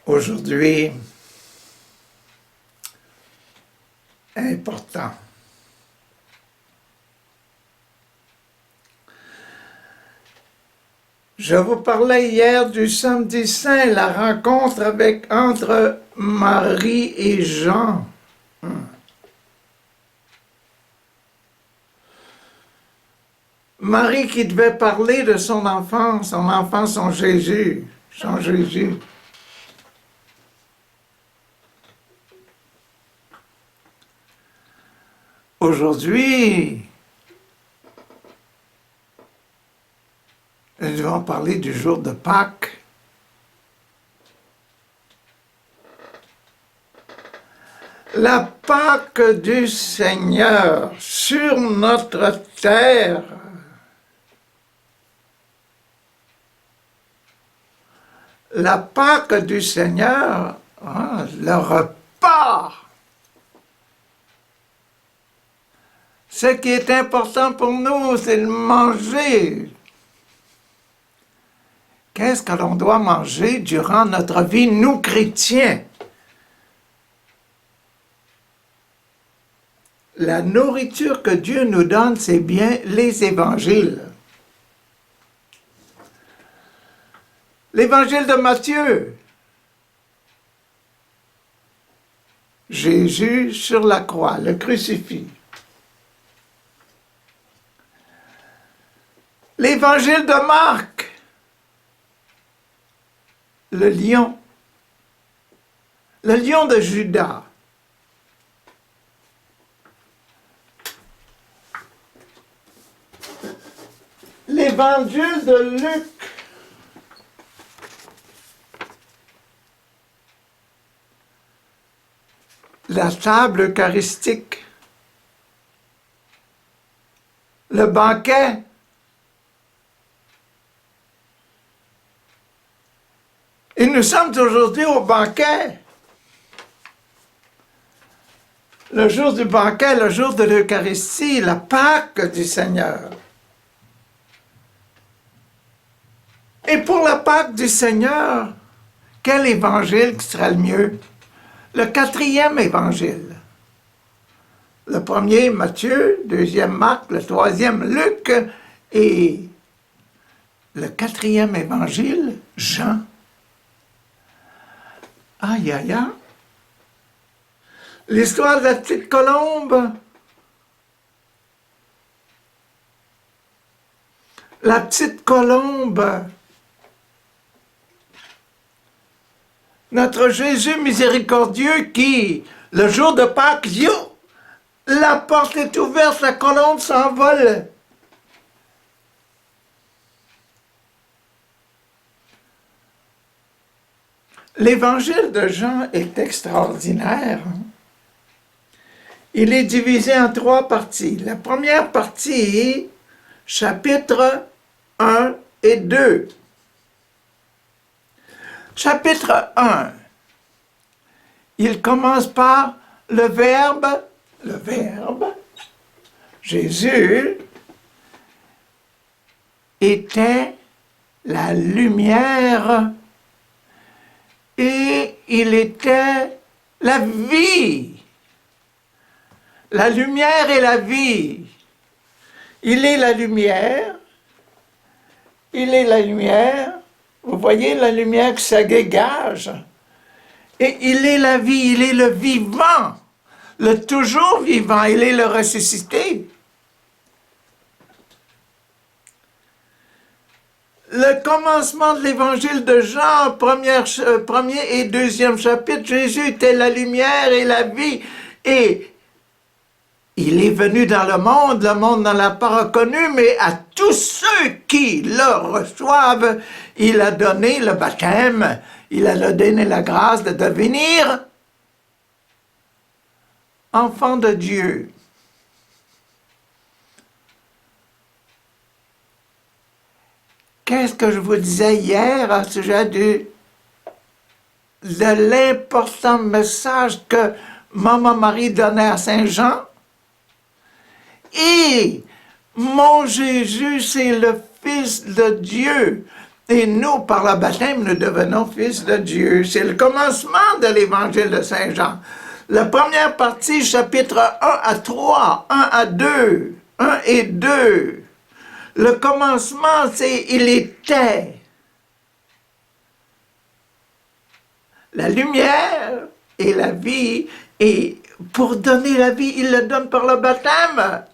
Aujourd'hui, important. Je vous parlais hier du samedi saint, la rencontre entre Marie et Jean. Marie qui devait parler de son enfant, son Jésus, son Jésus. Aujourd'hui, nous devons parler du jour de Pâques. La Pâque du Seigneur sur notre terre. La Pâque du Seigneur, le repas. Ce qui est important pour nous, c'est de manger. Qu'est-ce que l'on doit manger durant notre vie, nous chrétiens? La nourriture que Dieu nous donne, c'est bien les évangiles. L'évangile de Matthieu. Jésus sur la croix, le crucifix. L'évangile de Marc. Le lion de Judas. L'évangile de Luc. La table eucharistique. Le banquet. Et nous sommes aujourd'hui au banquet. Le jour du banquet, le jour de l'Eucharistie, la Pâque du Seigneur. Et pour la Pâque du Seigneur, quel évangile qui sera le mieux? Le 4e évangile. Le premier, Matthieu, le 2e, Marc, le 3e, Luc, et le 4e évangile, Jean. Aïe, aïe, aïe. L'histoire de la petite colombe. La petite colombe. Notre Jésus miséricordieux qui, le jour de Pâques, la porte est ouverte, la colombe s'envole. L'évangile de Jean est extraordinaire. Il est divisé en 3 parties. La première partie, chapitres 1 et 2. Chapitre 1, il commence par le Verbe, Jésus était la lumière et il était la vie. La lumière et la vie. Il est la lumière. Il est la lumière. Vous voyez la lumière qui se dégage. Et il est la vie, il est le vivant. Le toujours vivant, il est le ressuscité. Le commencement de l'évangile de Jean, premier et 2e chapitre, Jésus était la lumière et la vie. Et il est venu dans le monde ne l'a pas reconnu, mais à tous ceux qui le reçoivent, il a donné le baptême, il a donné la grâce de devenir enfant de Dieu. Qu'est-ce que je vous disais hier à sujet de l'important message que Maman Marie donnait à Saint Jean? Et Mon Jésus, c'est le Fils de Dieu. Et nous, par le baptême, nous devenons fils de Dieu. C'est le commencement de l'évangile de Saint Jean. La première partie, chapitre 1 à 3, 1 à 2, 1 et 2. Le commencement, c'est « il était ». La lumière et la vie, et pour donner la vie, il le donne par le baptême.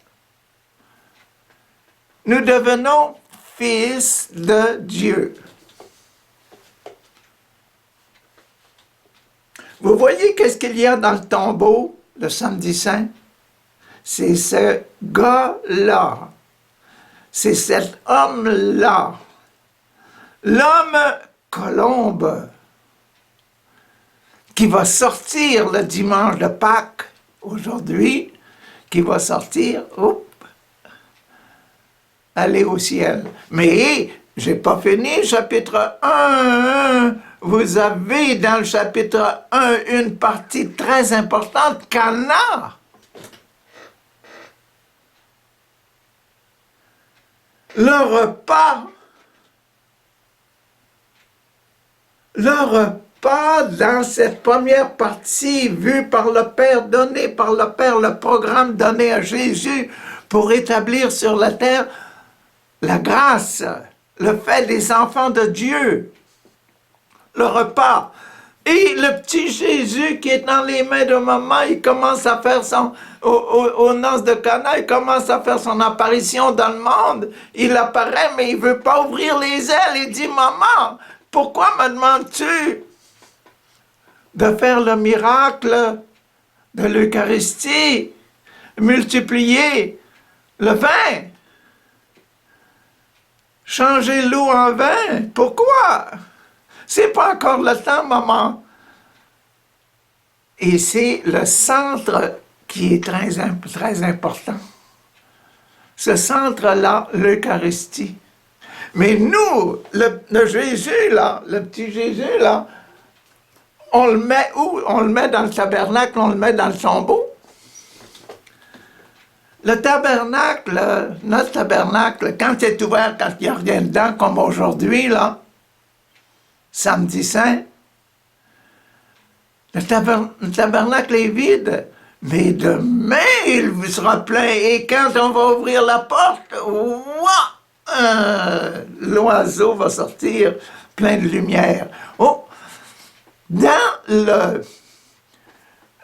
Nous devenons fils de Dieu. Vous voyez qu'est-ce qu'il y a dans le tombeau le samedi saint? C'est ce gars-là. C'est cet homme-là. L'homme colombe qui va sortir le dimanche de Pâques, aujourd'hui, qui va sortir, aller au ciel. Mais, j'ai pas fini, chapitre 1. Vous avez dans le chapitre 1 une partie très importante, Cana. Le repas dans cette première partie, vue par le Père, donné par le Père, le programme donné à Jésus pour établir sur la terre la grâce, le fait des enfants de Dieu, le repas. Et le petit Jésus qui est dans les mains de maman, il commence à faire aux noces de Cana, il commence à faire son apparition dans le monde. Il apparaît, mais il ne veut pas ouvrir les ailes. Il dit, maman, pourquoi me demandes-tu de faire le miracle de l'Eucharistie, multiplier le vin, changer l'eau en vin? Pourquoi? C'est pas encore le temps, maman. Et c'est le centre qui est très important. Ce centre-là, l'Eucharistie. Mais nous, le Jésus, là, le petit Jésus, là, on le met où? On le met dans le tabernacle, on le met dans le tombeau. Le tabernacle, notre tabernacle, quand c'est ouvert, quand il n'y a rien dedans, comme aujourd'hui, là, samedi saint, le tabernacle est vide, mais demain, il sera plein. Et quand on va ouvrir la porte, l'oiseau va sortir plein de lumière. Oh! Dans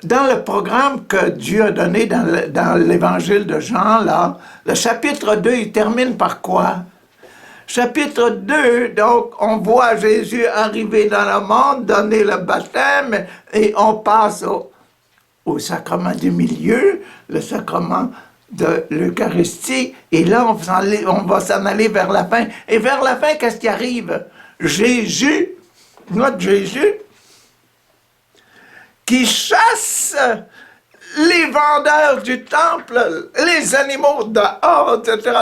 le programme que Dieu a donné dans l'évangile de Jean, là, le chapitre 2, il termine par quoi? Chapitre 2, donc, on voit Jésus arriver dans le monde, donner le baptême, et on passe au sacrement du milieu, le sacrement de l'Eucharistie, et là, on va s'en aller vers la fin. Et vers la fin, qu'est-ce qui arrive? Jésus, notre Jésus, qui chasse les vendeurs du temple, les animaux dehors, etc.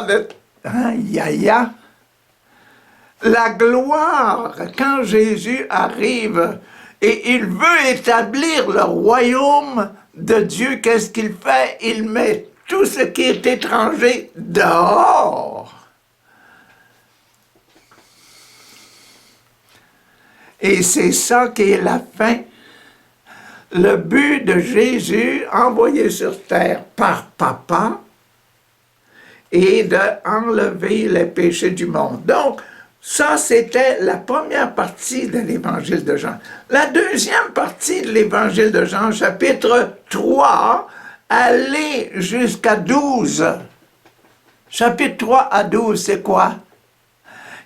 Aïe, aïe, aïe. La gloire, quand Jésus arrive et il veut établir le royaume de Dieu, qu'est-ce qu'il fait? Il met tout ce qui est étranger dehors. Et c'est ça qui est la fin. Le but de Jésus envoyé sur terre par Papa est d'enlever les péchés du monde. Donc, ça, c'était la première partie de l'Évangile de Jean. La deuxième partie de l'Évangile de Jean, chapitre 3, aller jusqu'à 12. Chapitre 3 à 12, c'est quoi?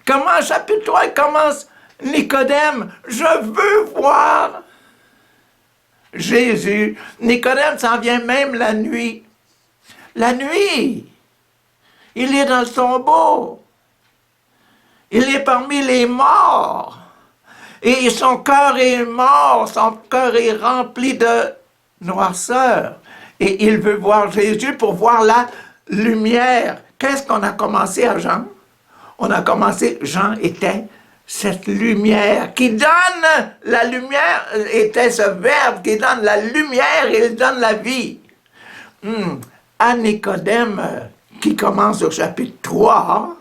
Comment, chapitre 3, il commence? Nicodème, je veux voir Jésus. Nicodème s'en vient même la nuit. La nuit, il est dans le tombeau. Il est parmi les morts. Et son cœur est mort, son cœur est rempli de noirceur. Et il veut voir Jésus pour voir la lumière. Qu'est-ce qu'on a commencé à Jean? On a commencé, Jean était cette lumière qui donne la lumière, était ce verbe qui donne la lumière et il donne la vie. À Nicodème, qui commence au chapitre 3,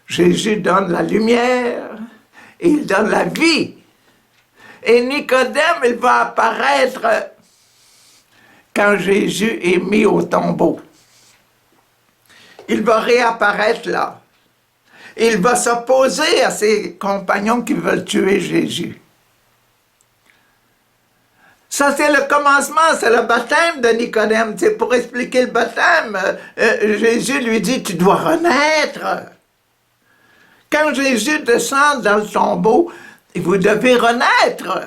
Jésus donne la lumière et il donne la vie. Et Nicodème, il va apparaître quand Jésus est mis au tombeau. Il va réapparaître là. Il va s'opposer à ses compagnons qui veulent tuer Jésus. Ça, c'est le commencement, c'est le baptême de Nicodème. C'est pour expliquer le baptême. Jésus lui dit, tu dois renaître. Quand Jésus descend dans le tombeau, vous devez renaître.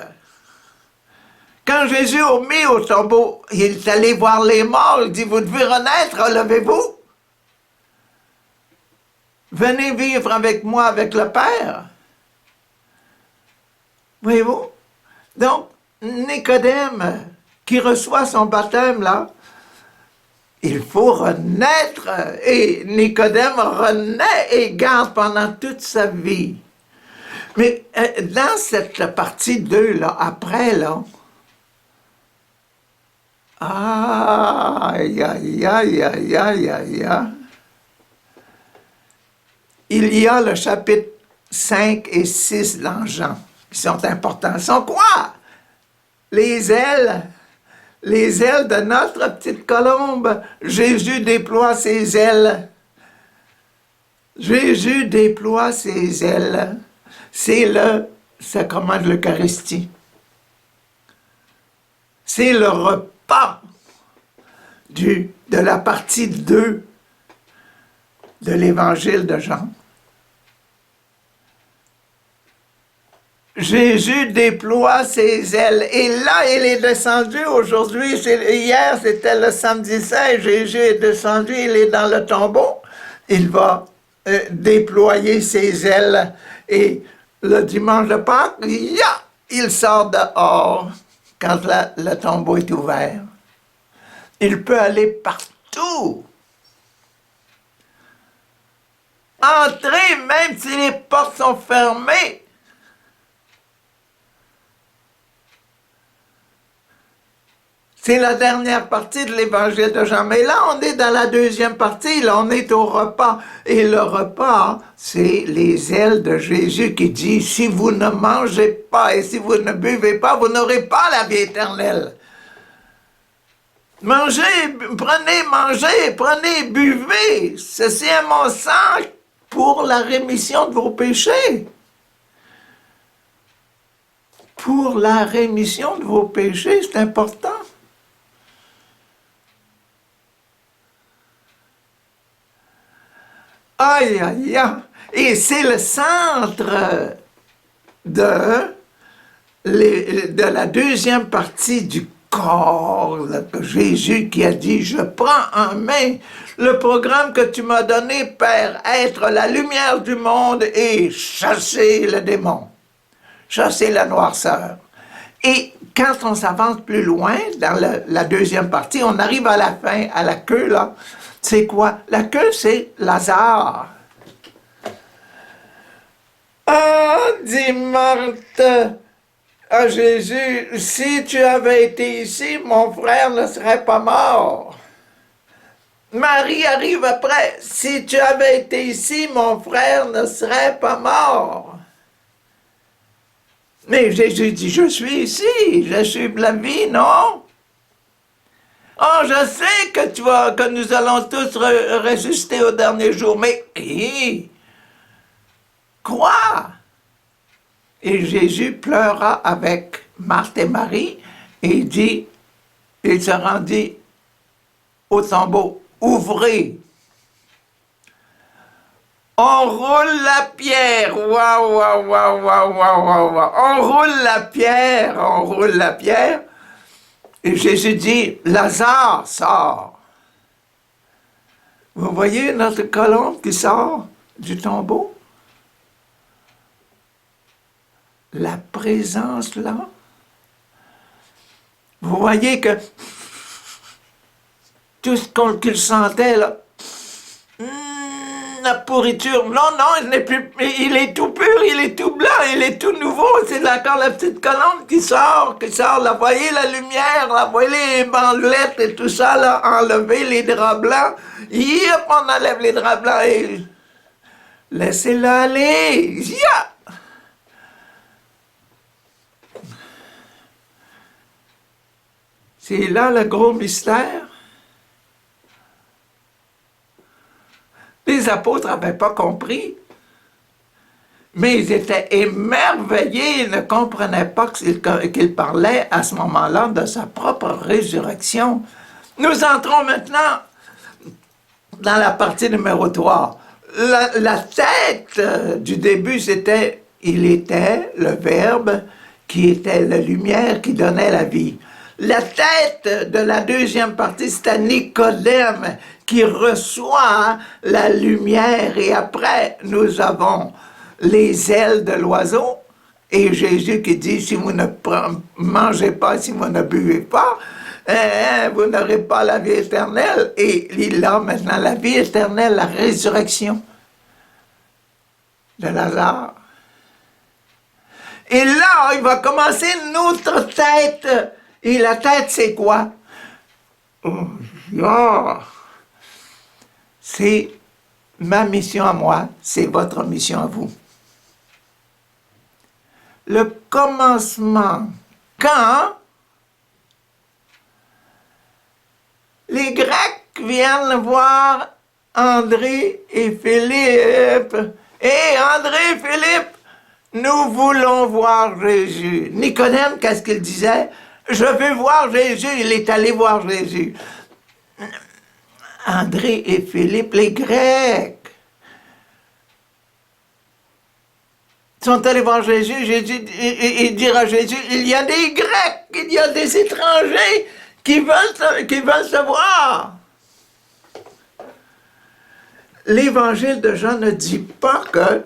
Quand Jésus est mis au tombeau, il est allé voir les morts, il dit, vous devez renaître, relevez-vous. Venez vivre avec moi, avec le Père. Voyez-vous? Donc, Nicodème, qui reçoit son baptême là, il faut renaître. Et Nicodème renaît et garde pendant toute sa vie. Mais dans cette partie 2, là, après, là, aïe, aïe, aïe, aïe, aïe, aïe, aïe, il y a le chapitre 5 et 6 dans Jean, qui sont importants. Sont quoi? Les ailes de notre petite colombe. Jésus déploie ses ailes. Jésus déploie ses ailes. C'est le sacrement de l'Eucharistie. C'est le repas de la partie 2 de l'Évangile de Jean. Jésus déploie ses ailes. Et là, il est descendu aujourd'hui. Hier, c'était le samedi saint. Jésus est descendu, il est dans le tombeau. Il va déployer ses ailes. Et le dimanche de Pâques, il sort dehors quand le tombeau est ouvert. Il peut aller partout. Entrer, même si les portes sont fermées. C'est la dernière partie de l'Évangile de Jean. Mais là, on est dans la deuxième partie. Là, on est au repas. Et le repas, c'est les ailes de Jésus qui dit, si vous ne mangez pas et si vous ne buvez pas, vous n'aurez pas la vie éternelle. Mangez, prenez, buvez. Ceci est mon sang pour la rémission de vos péchés. Pour la rémission de vos péchés, c'est important. Aïe, aïe, aïe. Et c'est le centre de la deuxième partie du corps de Jésus qui a dit, je prends en main le programme que tu m'as donné, Père, être la lumière du monde et chasser le démon, chasser la noirceur. Et quand on s'avance plus loin, dans la deuxième partie, on arrive à la fin, à la queue, là. C'est quoi? La queue, c'est Lazare. Ah, dit Marthe à Jésus, si tu avais été ici, mon frère ne serait pas mort. Marie arrive après, si tu avais été ici, mon frère ne serait pas mort. Mais Jésus dit, je suis ici, je suis la vie, non? Oh, je sais que nous allons tous ressusciter au dernier jour, mais crois! Et Jésus pleura avec Marthe et Marie et il se rendit au tombeau, ouvrez. On roule la pierre, waouh, waouh, waouh, waouh, waouh, waouh, on roule la pierre. Et Jésus dit, Lazare sort. Vous voyez notre colombe qui sort du tombeau? La présence là. Vous voyez que tout ce qu'il sentait là, notre pourriture. Non, non, il est tout pur, il est tout blanc, il est tout nouveau. C'est encore la petite colombe qui sort, là. Voyez la lumière, là, voyez les bandelettes et tout ça, là, enlever les draps blancs. Yep, on enlève les draps blancs et laissez-le aller. Yeah! C'est là le gros mystère. Les apôtres n'avaient pas compris, mais ils étaient émerveillés, ils ne comprenaient pas qu'il parlait à ce moment-là de sa propre résurrection. Nous entrons maintenant dans la partie numéro 3. La tête du début, c'était « Il était le Verbe qui était la lumière qui donnait la vie ». La tête de la deuxième partie, c'était Nicodème qui reçoit la lumière. Et après, nous avons les ailes de l'oiseau. Et Jésus qui dit, si vous ne mangez pas, si vous ne buvez pas, vous n'aurez pas la vie éternelle. Et il a maintenant la vie éternelle, la résurrection de Lazare. Et là, il va commencer une autre tête. Et la tête, c'est quoi? C'est ma mission à moi, c'est votre mission à vous. Le commencement, quand les Grecs viennent voir André et Philippe. Et André et Philippe, nous voulons voir Jésus. Nicodème, qu'est-ce qu'il disait? Je veux voir Jésus. Il est allé voir Jésus. André et Philippe, les Grecs, sont allés voir Jésus. Jésus il dira à Jésus, il y a des Grecs, il y a des étrangers qui veulent se voir. L'évangile de Jean ne dit pas que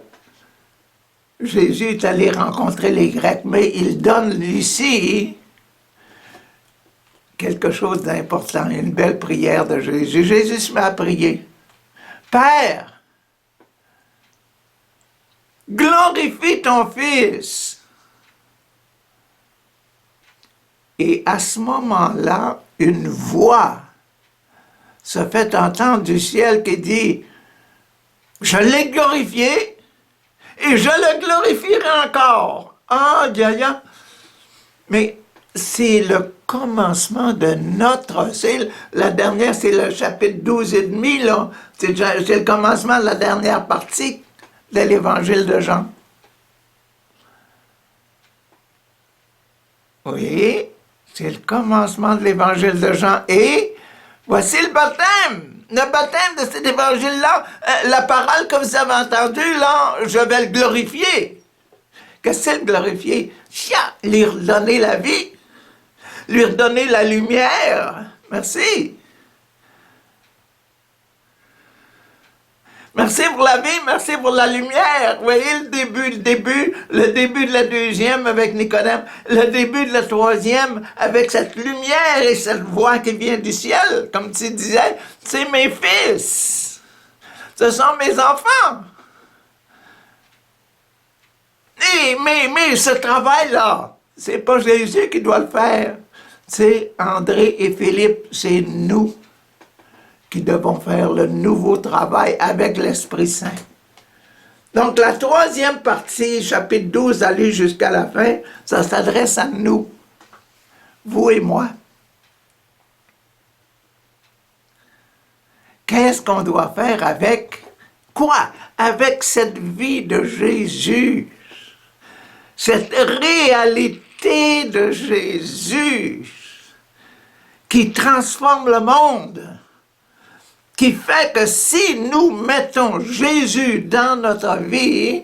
Jésus est allé rencontrer les Grecs, mais il donne ici quelque chose d'important, une belle prière de Jésus. Jésus se met à prier. Père, glorifie ton Fils. Et à ce moment-là, une voix se fait entendre du ciel qui dit, je l'ai glorifié et je le glorifierai encore. Ah, Yaya. Mais c'est le commencement de notre... La dernière, c'est le chapitre 12 et demi, là. C'est le commencement de la dernière partie de l'évangile de Jean. Oui, c'est le commencement de l'évangile de Jean. Et voici le baptême. Le baptême de cet évangile-là, la parole que vous avez entendue, là, je vais le glorifier. Qu'est-ce que c'est le glorifier? Lui redonner la vie. Lui redonner la lumière. Merci. Merci pour la vie, merci pour la lumière. Vous voyez le début de la deuxième avec Nicodème, le début de la troisième avec cette lumière et cette voix qui vient du ciel, comme tu disais, c'est mes fils. Ce sont mes enfants. Mais ce travail-là, c'est pas Jésus qui doit le faire. C'est André et Philippe, c'est nous qui devons faire le nouveau travail avec l'Esprit Saint. Donc la troisième partie, chapitre 12, aller jusqu'à la fin, ça s'adresse à nous, vous et moi. Qu'est-ce qu'on doit faire avec quoi? Avec cette vie de Jésus, cette réalité de Jésus qui transforme le monde, qui fait que si nous mettons Jésus dans notre vie,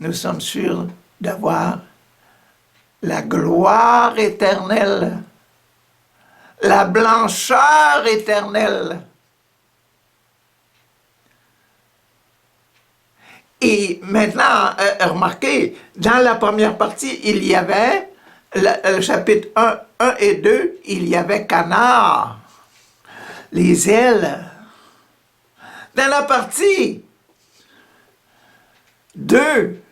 nous sommes sûrs d'avoir la gloire éternelle, la blancheur éternelle. Et maintenant, remarquez, dans la première partie, il y avait, le chapitre 1 et 2, il y avait Canard. Les ailes Dans la partie 2,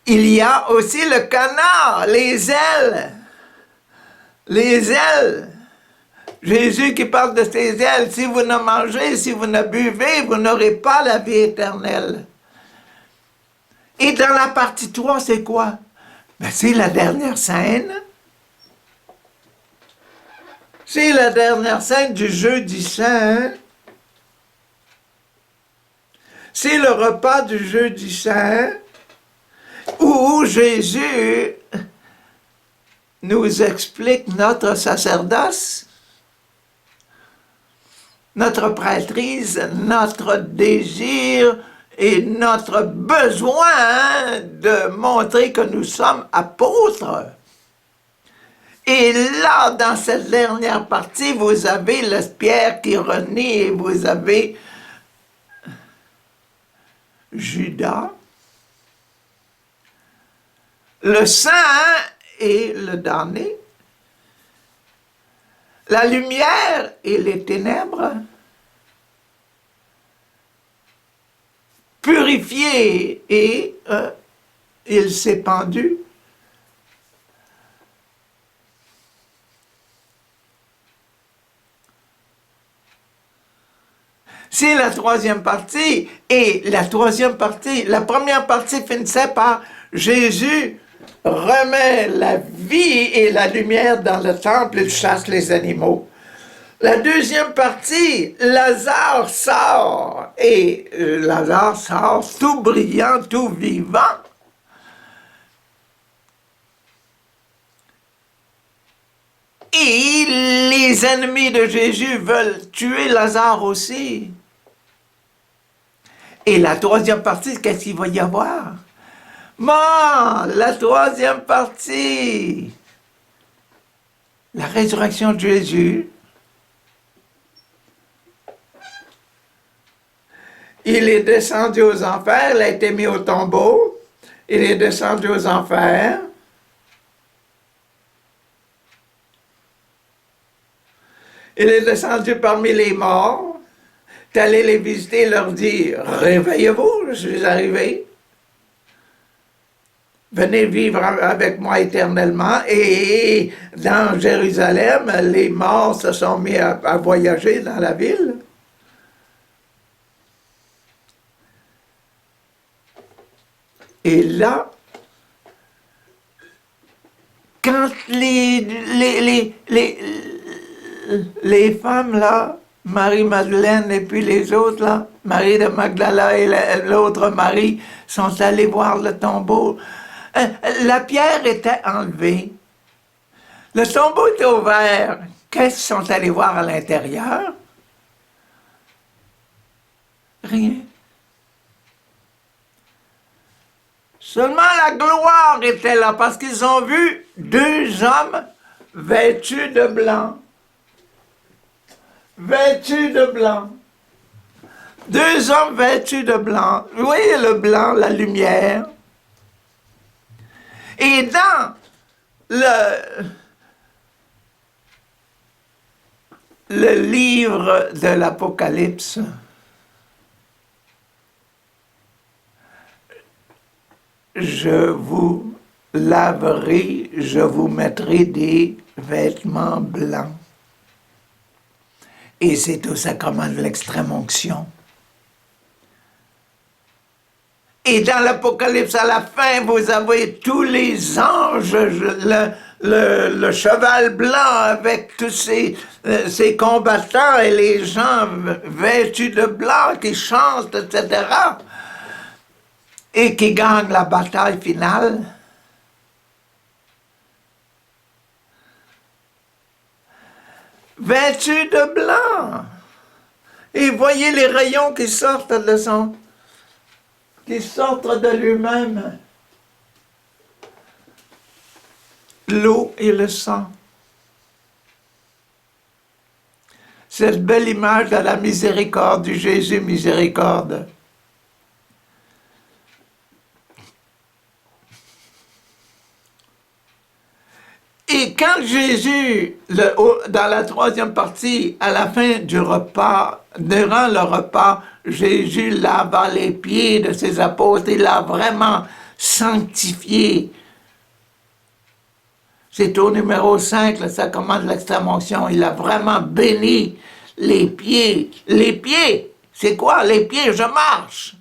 il y a aussi le canard, les ailes. Les ailes. Jésus qui parle de ses ailes. Si vous ne mangez, si vous ne buvez, vous n'aurez pas la vie éternelle. Et dans la partie 3, c'est quoi? Ben, c'est la dernière scène. C'est la dernière scène du jeudi saint. C'est le repas du jeudi saint où Jésus nous explique notre sacerdoce, notre prêtrise, notre désir et notre besoin de montrer que nous sommes apôtres. Et là, dans cette dernière partie, vous avez le Pierre qui renie et vous avez Judas, le saint et le damné, la lumière et les ténèbres, purifié et il s'est pendu. C'est la troisième partie, et la troisième partie, la première partie finissait par Jésus remet la vie et la lumière dans le temple et chasse les animaux. La deuxième partie, Lazare sort, et Lazare sort tout brillant, tout vivant. Et les ennemis de Jésus veulent tuer Lazare aussi. Et la troisième partie, qu'est-ce qu'il va y avoir? Bon, la troisième partie, la résurrection de Jésus. Il est descendu aux enfers, il a été mis au tombeau, il est descendu aux enfers. Il est descendu parmi les morts. Tu es allé les visiter et leur dire, réveillez-vous, je suis arrivé. Venez vivre avec moi éternellement. Et dans Jérusalem, les morts se sont mis à voyager dans la ville. Et là, quand les femmes, là, Marie-Madeleine et puis les autres, là, Marie de Magdala et l'autre Marie, sont allés voir le tombeau. La pierre était enlevée. Le tombeau était ouvert. Qu'est-ce qu'ils sont allés voir à l'intérieur? Rien. Seulement la gloire était là parce qu'ils ont vu deux hommes vêtus de blanc. Vêtus de blanc. Deux hommes vêtus de blanc. Vous voyez le blanc, la lumière. Et dans le livre de l'Apocalypse, je vous laverai, je vous mettrai des vêtements blancs. Et c'est au sacrement de l'extrême-onction. Et dans l'Apocalypse, à la fin, vous avez tous les anges, le cheval blanc avec tous ces combattants et les gens vêtus de blanc qui chantent, etc. Et qui gagnent la bataille finale. Vêtus de blanc. Et voyez les rayons qui sortent de lui-même. L'eau et le sang. Cette belle image de la miséricorde, du Jésus miséricorde. Et Et quand Jésus, dans la troisième partie, à la fin du repas, durant le repas, Jésus lava les pieds de ses apôtres, il l'a vraiment sanctifié. C'est au numéro 5, le sacrement de l'extrême-onction, il a vraiment béni les pieds. Les pieds, c'est quoi? Les pieds, je marche.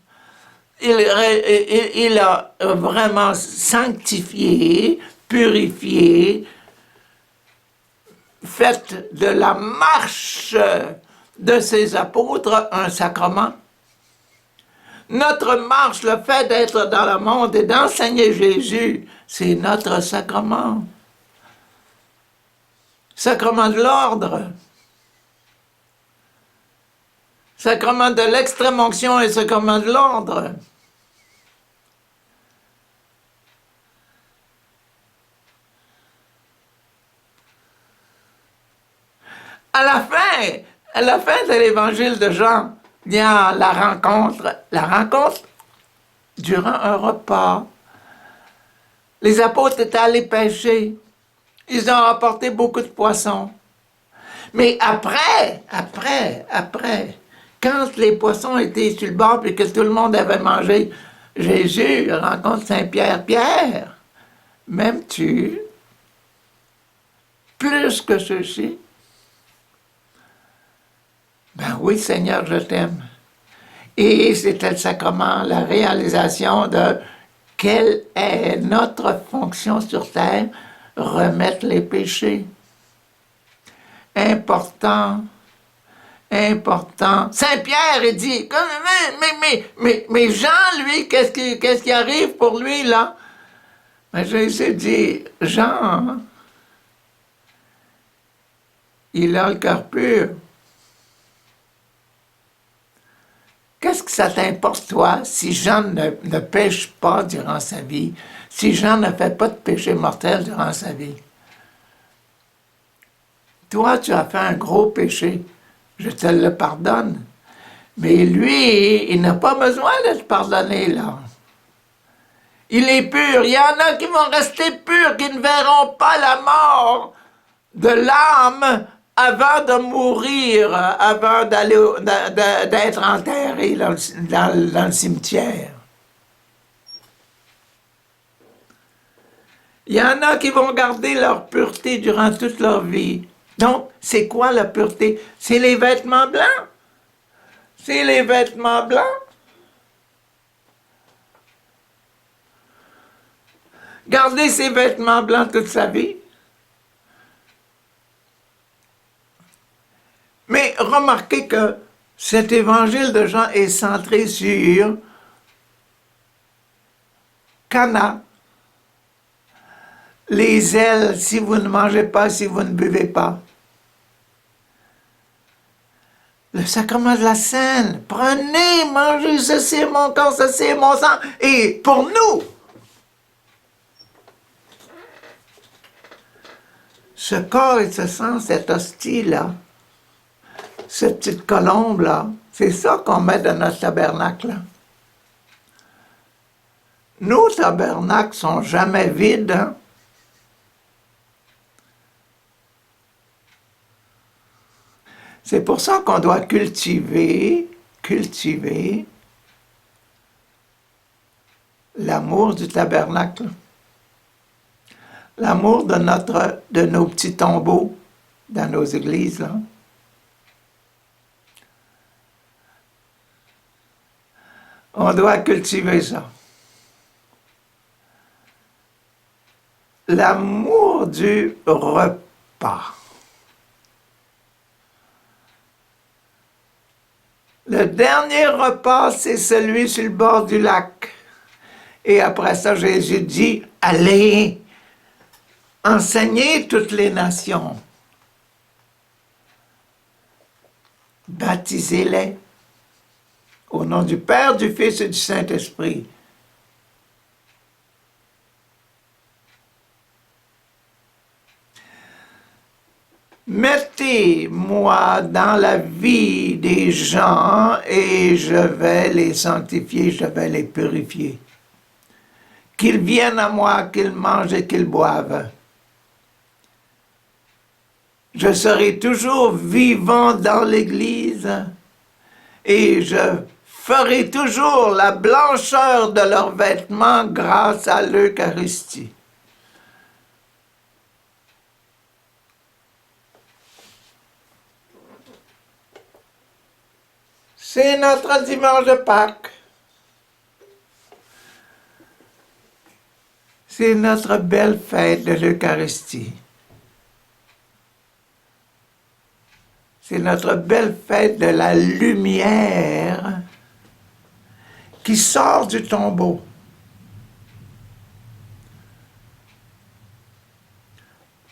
Il a vraiment sanctifié, purifié, fait de la marche de ses apôtres un sacrement. Notre marche, le fait d'être dans le monde et d'enseigner Jésus, c'est notre sacrement. Sacrement de l'ordre. Sacrement de l'extrême-onction et sacrement de l'ordre. À la fin de l'évangile de Jean, il y a la rencontre durant un repas. Les apôtres étaient allés pêcher. Ils ont rapporté beaucoup de poissons. Mais après, quand les poissons étaient sur le bord et que tout le monde avait mangé, Jésus rencontre Saint-Pierre. Pierre, m'aimes-tu plus que ceux-ci? Ben oui, Seigneur, je t'aime. Et c'était le sacrement, la réalisation de quelle est notre fonction sur terre, remettre les péchés. Important. Saint-Pierre, il dit, mais Jean, lui, qu'est-ce qui arrive pour lui, là? Mais Jésus dit, Jean, il a le cœur pur. Qu'est-ce que ça t'importe, toi, si Jean ne pêche pas durant sa vie, si Jean ne fait pas de péché mortel durant sa vie? Toi, tu as fait un gros péché, je te le pardonne. Mais lui, il n'a pas besoin d'être pardonné, là. Il est pur. Il y en a qui vont rester purs, qui ne verront pas la mort de l'âme avant de mourir, avant d'être enterré dans le cimetière. Il y en a qui vont garder leur pureté durant toute leur vie. Donc, c'est quoi la pureté? C'est les vêtements blancs. C'est les vêtements blancs. Garder ses vêtements blancs toute sa vie. Mais remarquez que cet évangile de Jean est centré sur Cana. Les ailes, si vous ne mangez pas, si vous ne buvez pas. Le sacrement de la scène. Prenez, mangez, ceci est mon corps, ceci est mon sang. Et pour nous, ce corps et ce sang, cette hostie-là, cette petite colombe-là, c'est ça qu'on met dans notre tabernacle. Nos tabernacles sont jamais vides, hein? C'est pour ça qu'on doit cultiver l'amour du tabernacle, l'amour de nos petits tombeaux dans nos églises, là. On doit cultiver ça. L'amour du repas. Le dernier repas, c'est celui sur le bord du lac. Et après ça, Jésus dit, allez, enseignez toutes les nations. Baptisez-les au nom du Père, du Fils et du Saint-Esprit. Mettez-moi dans la vie des gens et je vais les sanctifier, je vais les purifier. Qu'ils viennent à moi, qu'ils mangent et qu'ils boivent. Je serai toujours vivant dans l'Église et je ferai toujours la blancheur de leurs vêtements grâce à l'Eucharistie. C'est notre dimanche de Pâques. C'est notre belle fête de l'Eucharistie. C'est notre belle fête de la lumière qui sort du tombeau.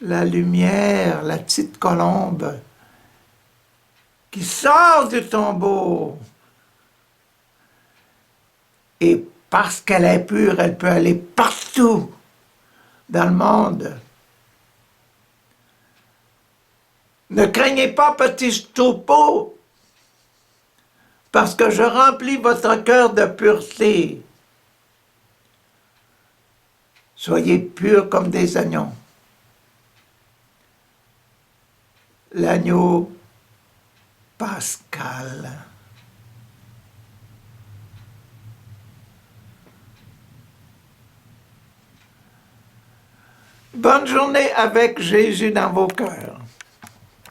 La lumière, la petite colombe qui sort du tombeau. Et parce qu'elle est pure, elle peut aller partout dans le monde. Ne craignez pas, petits troupeaux, parce que je remplis votre cœur de pureté. Soyez purs comme des agneaux. L'agneau pascal. Bonne journée avec Jésus dans vos cœurs.